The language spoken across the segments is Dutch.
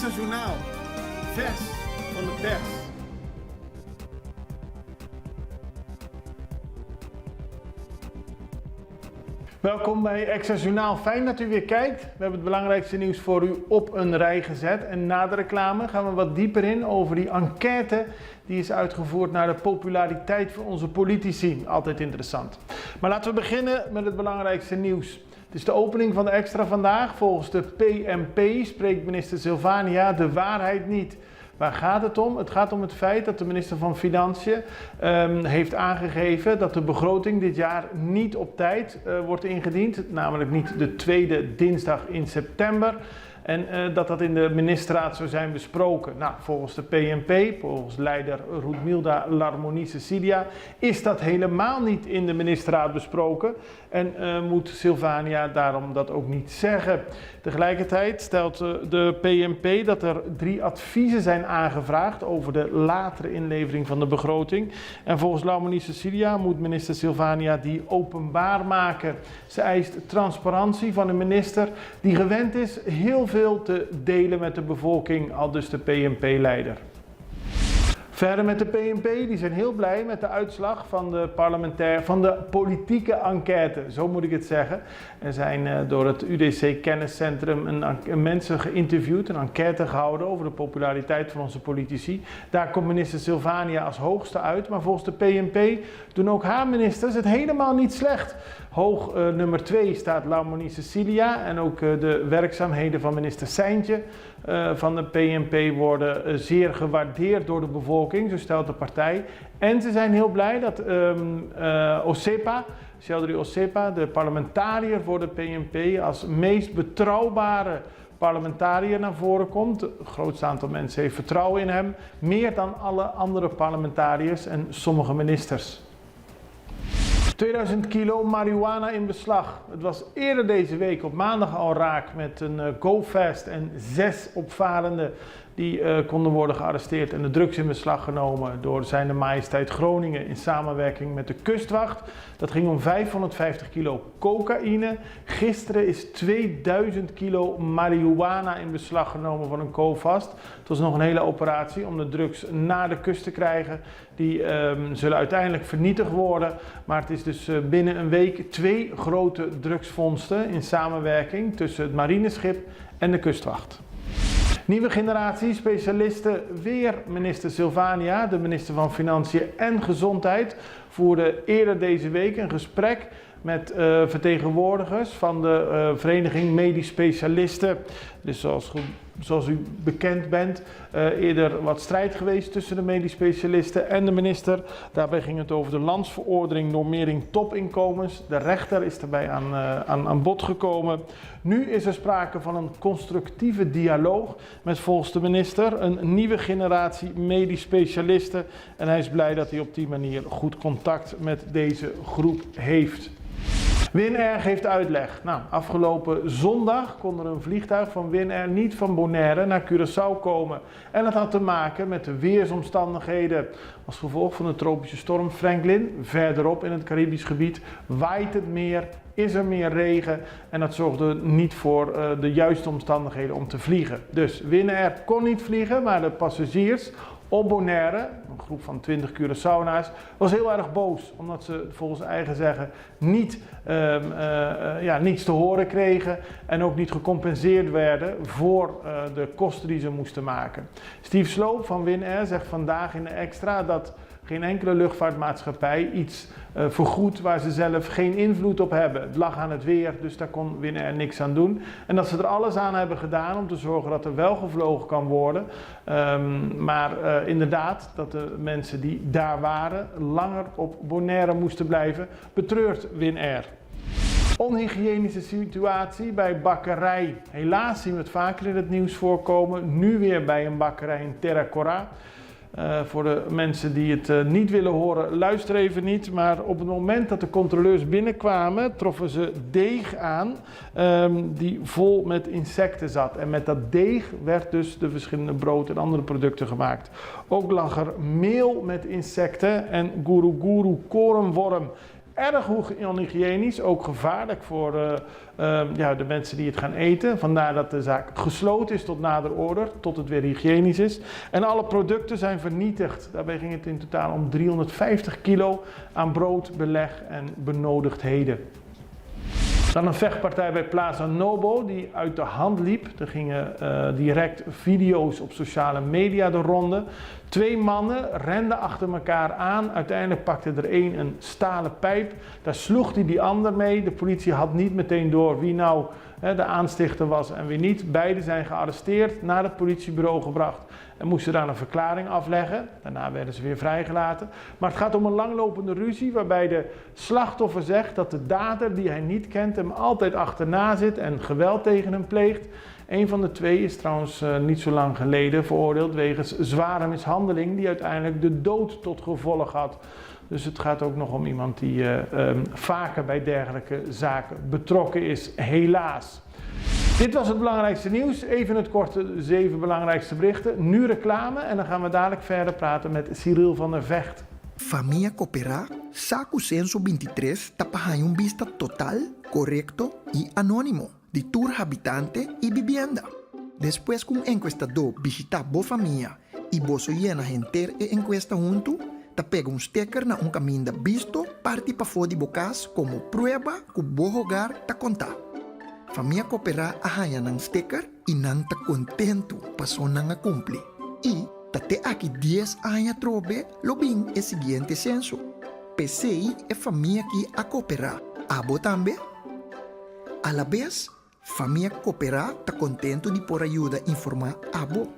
Extra Journaal, vers van de pers. Welkom bij Extra Journaal. Fijn dat u weer kijkt. We hebben het belangrijkste nieuws voor u op een rij gezet. En na de reclame gaan we wat dieper in over die enquête die is uitgevoerd naar de populariteit van onze politici. Altijd interessant. Maar laten we beginnen met het belangrijkste nieuws. Het is de opening van de Extra vandaag. Volgens de PNP spreekt minister Silvania de waarheid niet. Waar gaat het om? Het gaat om het feit dat de minister van Financiën heeft aangegeven dat de begroting dit jaar niet op tijd wordt ingediend. Namelijk niet de tweede dinsdag in september. En dat in de ministerraad zou zijn besproken. Nou, volgens de PNP, volgens leider Roudmilda l'Harmonie-Cecilia, is dat helemaal niet in de ministerraad besproken. En moet Silvania daarom dat ook niet zeggen. Tegelijkertijd stelt de PNP dat er 3 adviezen zijn aangevraagd over de latere inlevering van de begroting. En volgens l'Harmonie-Cecilia moet minister Silvania die openbaar maken. Ze eist transparantie van een minister die gewend is heel veel te delen met de bevolking, aldus de PNP-leider. Verder met de PNP, die zijn heel blij met de uitslag van de politieke enquête, zo moet ik het zeggen. Er zijn door het UDC Kenniscentrum mensen geïnterviewd, een enquête gehouden over de populariteit van onze politici. Daar komt minister Silvania als hoogste uit, maar volgens de PNP doen ook haar ministers het helemaal niet slecht. Hoog nummer 2 staat l'Harmonie-Cecilia en ook de werkzaamheden van minister Sijntje van de PNP worden zeer gewaardeerd door de bevolking, zo stelt de partij. En ze zijn heel blij dat Osepa, Sheldry Osepa, de parlementariër voor de PNP, als meest betrouwbare parlementariër naar voren komt. Het grootste aantal mensen heeft vertrouwen in hem, meer dan alle andere parlementariërs en sommige ministers. 2000 kilo marihuana in beslag. Het was eerder deze week op maandag al raak met een go-fast en 6 opvarenden die konden worden gearresteerd en de drugs in beslag genomen door Zijne Majesteit Groningen in samenwerking met de kustwacht. Dat ging om 550 kilo cocaïne. Gisteren is 2000 kilo marihuana in beslag genomen van een co-fast. Het was nog een hele operatie om de drugs naar de kust te krijgen. Die zullen uiteindelijk vernietigd worden. Maar het is dus binnen een week 2 grote drugsvondsten in samenwerking tussen het marineschip en de kustwacht. Nieuwe generatie specialisten, weer minister Silvania, de minister van Financiën en Gezondheid, voerde eerder deze week een gesprek met vertegenwoordigers van de Vereniging Medisch Specialisten. Dus zoals u bekend bent, eerder wat strijd geweest tussen de medisch specialisten en de minister. Daarbij ging het over de landsverordening normering topinkomens. De rechter is daarbij aan bod gekomen. Nu is er sprake van een constructieve dialoog met volgens de minister een nieuwe generatie medisch specialisten. En hij is blij dat hij op die manier goed contact met deze groep heeft. WinAir geeft uitleg. Nou, afgelopen zondag kon er een vliegtuig van WinAir niet van Bonaire naar Curaçao komen. En dat had te maken met de weersomstandigheden. Als gevolg van de tropische storm Franklin, verderop in het Caribisch gebied, waait het meer, is er meer regen en dat zorgde niet voor de juiste omstandigheden om te vliegen. Dus WinAir kon niet vliegen, maar de passagiers op Bonaire, een groep van 20 Curaçaonaars, was heel erg boos. Omdat ze volgens eigen zeggen niets te horen kregen en ook niet gecompenseerd werden voor de kosten die ze moesten maken. Steve Sloop van WinAir zegt vandaag in de Extra dat geen enkele luchtvaartmaatschappij iets vergoedt waar ze zelf geen invloed op hebben. Het lag aan het weer, dus daar kon WinAir niks aan doen. En dat ze er alles aan hebben gedaan om te zorgen dat er wel gevlogen kan worden. Maar inderdaad, dat de mensen die daar waren langer op Bonaire moesten blijven, betreurt WinAir. Onhygiënische situatie bij bakkerij. Helaas zien we het vaker in het nieuws voorkomen. Nu weer bij een bakkerij in Terra Cora. Voor de mensen die het niet willen horen, luister even niet. Maar op het moment dat de controleurs binnenkwamen, troffen ze deeg aan die vol met insecten zat. En met dat deeg werd dus de verschillende brood en andere producten gemaakt. Ook lag er meel met insecten en guru korenworm. erg onhygiënisch, ook gevaarlijk voor de mensen die het gaan eten. Vandaar dat de zaak gesloten is tot nader order, tot het weer hygiënisch is. En alle producten zijn vernietigd. Daarbij ging het in totaal om 350 kilo aan brood, beleg en benodigdheden. Dan een vechtpartij bij Plaza Nobo die uit de hand liep. Er gingen direct video's op sociale media de ronde. 2 mannen renden achter elkaar aan. Uiteindelijk pakte er één een stalen pijp. Daar sloeg hij die ander mee. De politie had niet meteen door wie nou de aanstichter was en wie niet. Beiden zijn gearresteerd, naar het politiebureau gebracht en moesten daar een verklaring afleggen. Daarna werden ze weer vrijgelaten. Maar het gaat om een langlopende ruzie waarbij de slachtoffer zegt dat de dader, die hij niet kent, hem altijd achterna zit en geweld tegen hem pleegt. Een van de 2 is trouwens niet zo lang geleden veroordeeld wegens zware mishandeling die uiteindelijk de dood tot gevolg had. Dus het gaat ook nog om iemand die vaker bij dergelijke zaken betrokken is, helaas. Dit was het belangrijkste nieuws. Even het korte 7 belangrijkste berichten. Nu reclame en dan gaan we dadelijk verder praten met Cyril van der Vecht. Família Coopera, Saco Censo 23 tapahan un vista total, correcto y anónimo de tour habitante y vivienda. Después que un encuestador visita bo familia y vos llena gente e encuesta junto, te pega un sticker na un caminho visto parte para fora de bocas como prueba que bo hogar ta conta. Família Coopera ahaya ng sticker y nang ta contento paso nang cumpli. Y tate aqui 10 años trobe lo bin el siguiente censo. PCI e família que a Coopera. Abo también. A la vez, família Coopera ta contento de por ayuda informar abo.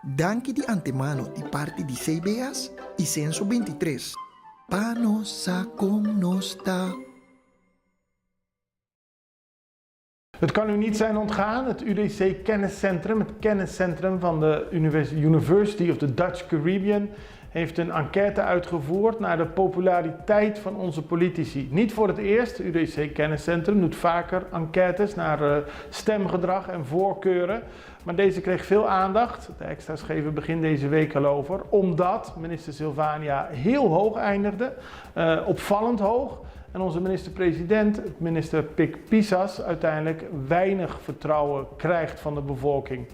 Danke de antemano de parte de CBS y Censo 23. Panosa con nosta. Het kan u niet zijn ontgaan, het UDC Kenniscentrum, het kenniscentrum van de University of the Dutch Caribbean, heeft een enquête uitgevoerd naar de populariteit van onze politici. Niet voor het eerst, het UDC Kenniscentrum doet vaker enquêtes naar stemgedrag en voorkeuren. Maar deze kreeg veel aandacht, de extra's geven begin deze week al over, omdat minister Silvania heel hoog eindigde, opvallend hoog. En onze minister-president, minister Pik Pisas, uiteindelijk weinig vertrouwen krijgt van de bevolking.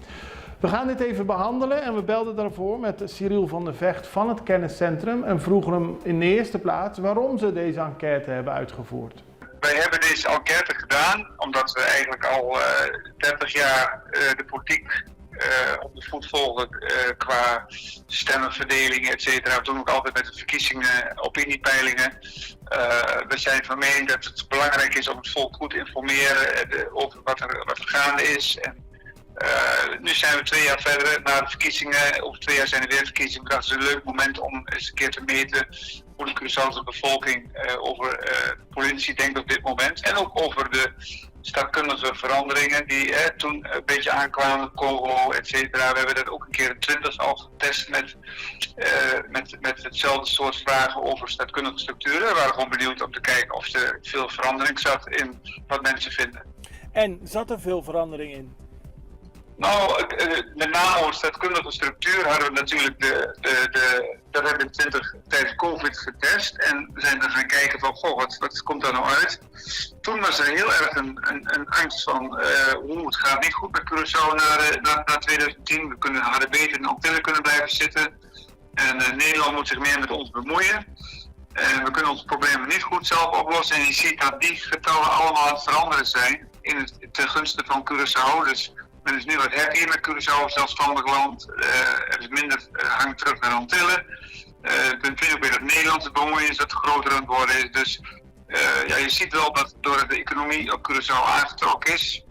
We gaan dit even behandelen en we belden daarvoor met Cyril van der Vecht van het kenniscentrum en vroegen hem in de eerste plaats waarom ze deze enquête hebben uitgevoerd. Wij hebben deze enquête gedaan omdat we eigenlijk al 30 jaar de politiek op de voet volgen qua stemmenverdeling, et cetera. We doen ook altijd met de verkiezingen, opiniepeilingen. We zijn van mening dat het belangrijk is om het volk goed te informeren over wat er gaande is. En, nu zijn we 2 jaar verder na de verkiezingen. Over 2 jaar zijn er weer verkiezingen. Dat is een leuk moment om eens een keer te meten hoe de Curaçaose bevolking over politici denkt op dit moment. En ook over de staatkundige veranderingen die toen een beetje aankwamen, Congo, et cetera. We hebben dat ook een keer in 20 al getest met hetzelfde soort vragen over staatkundige structuren. We waren gewoon benieuwd om te kijken of er veel verandering zat in wat mensen vinden. En zat er veel verandering in? Nou, met name over staatkundige structuur hadden we natuurlijk dat hebben we tijdens COVID getest en we zijn er gaan kijken van, goh, wat komt daar nou uit? Toen was er heel erg een angst van, het gaat niet goed met Curaçao na 2010. We hadden beter in de Antillen kunnen blijven zitten en Nederland moet zich meer met ons bemoeien. We kunnen onze problemen niet goed zelf oplossen en je ziet dat die getallen allemaal aan het veranderen zijn ten gunste van Curaçao. Dus men is nu wat happier met Curaçao, zelfstandig land. Er is minder hang terug naar Antillen. Je vindt ook weer dat Nederland de bemoeienis dat groter aan het worden is. Dus je ziet wel dat doordat de economie op Curaçao aangetrokken is,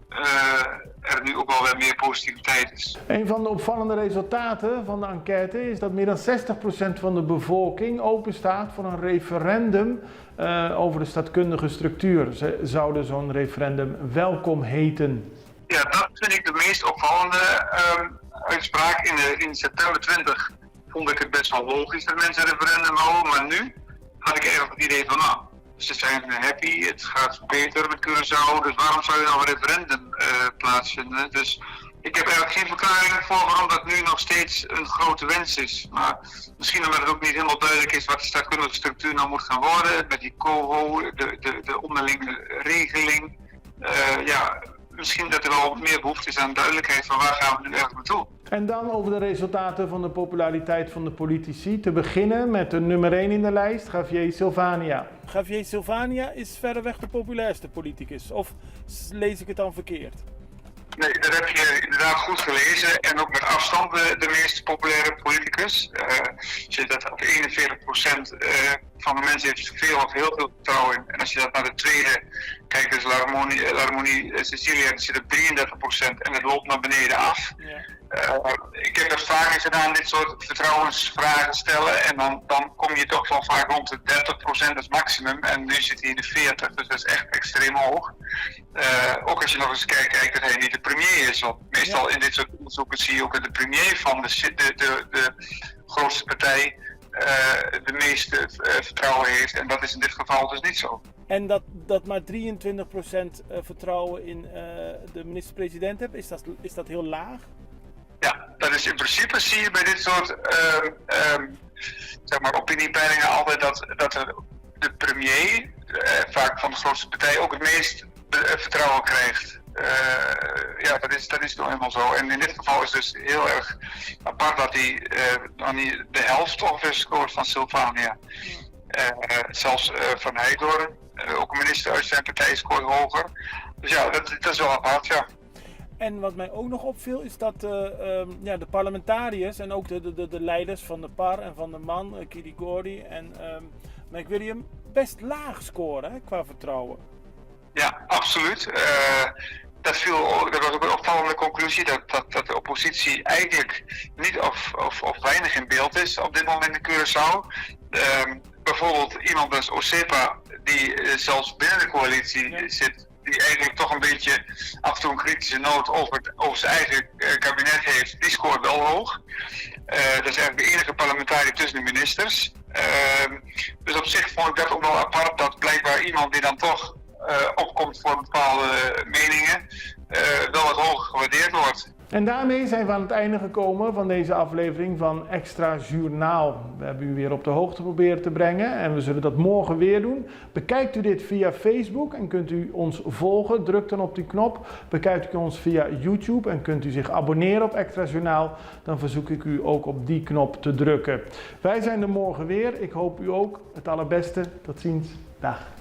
er nu ook wel weer meer positiviteit is. Een van de opvallende resultaten van de enquête is dat meer dan 60% van de bevolking openstaat voor een referendum over de staatkundige structuur. Ze zouden zo'n referendum welkom heten. Ja, dat vind ik de meest opvallende uitspraak. In september 20 vond ik het best wel logisch dat mensen een referendum houden, maar nu had ik eigenlijk het idee van, ze zijn happy, het gaat beter met Curaçao, dus waarom zou je nou een referendum plaatsvinden? Dus Ik heb eigenlijk geen verklaring voor waarom dat nu nog steeds een grote wens is. Maar misschien omdat het ook niet helemaal duidelijk is wat de staatkundige structuur nou moet gaan worden. Met die COHO, de onderlinge regeling. Misschien dat er wel meer behoefte is aan duidelijkheid van waar gaan we nu eigenlijk naartoe. En dan over de resultaten van de populariteit van de politici. Te beginnen met de nummer 1 in de lijst, Javier Silvania. Javier Silvania is verreweg de populairste politicus. Of lees ik het dan verkeerd? Nee, dat heb je inderdaad goed gelezen. En ook met afstand de meest populaire politicus. Als je dat op 41% van de mensen heeft veel of heel veel vertrouwen in. En als je dat naar de tweede kijkt, dus L'Harmonie Cecilia, dan zit op 33% en het loopt naar beneden af. Ja. Ik heb dat vaker gedaan, dit soort vertrouwensvragen stellen. En dan kom je toch wel vaak rond de 30% als maximum. En nu zit hij in de 40%, dus dat is echt extreem hoog. Ook als je nog eens kijkt dat hij niet de premier is. Want meestal in dit soort onderzoeken zie je ook dat de premier van de grootste partij de meeste vertrouwen heeft. En dat is in dit geval dus niet zo. En dat maar 23% vertrouwen in de minister-president hebt, is dat heel laag? Ja, dat is in principe zie je bij dit soort zeg maar opiniepeilingen altijd dat de premier vaak van de grootste partij ook het meest vertrouwen krijgt. Dat is nou helemaal zo. En in dit geval is het dus heel erg apart dat hij nog niet de helft ongeveer scoort van Silvania. Zelfs Van Heijdorn, ook een minister uit zijn partij, scoort hoger. Dus ja, dat is wel apart, ja. En wat mij ook nog opviel is dat de parlementariërs en ook de leiders van de PAR en van de MAN, Kirigori en McWilliam, best laag scoren hè, qua vertrouwen. Ja, absoluut. Dat was ook een opvallende conclusie dat de oppositie eigenlijk niet of weinig in beeld is op dit moment in Curaçao. Bijvoorbeeld iemand als Osepa, die zelfs binnen de coalitie zit, die eigenlijk toch een beetje af en toe een kritische noot over zijn eigen kabinet heeft, die scoort wel hoog. Dat is eigenlijk de enige parlementariër tussen de ministers. Dus op zich vond ik dat ook wel apart, dat blijkbaar iemand die dan toch opkomt voor bepaalde meningen, wel wat hoger gewaardeerd wordt. En daarmee zijn we aan het einde gekomen van deze aflevering van Extra Journaal. We hebben u weer op de hoogte proberen te brengen en we zullen dat morgen weer doen. Bekijkt u dit via Facebook en kunt u ons volgen, druk dan op die knop. Bekijkt u ons via YouTube en kunt u zich abonneren op Extra Journaal, dan verzoek ik u ook op die knop te drukken. Wij zijn er morgen weer, ik hoop u ook. Het allerbeste, tot ziens, dag.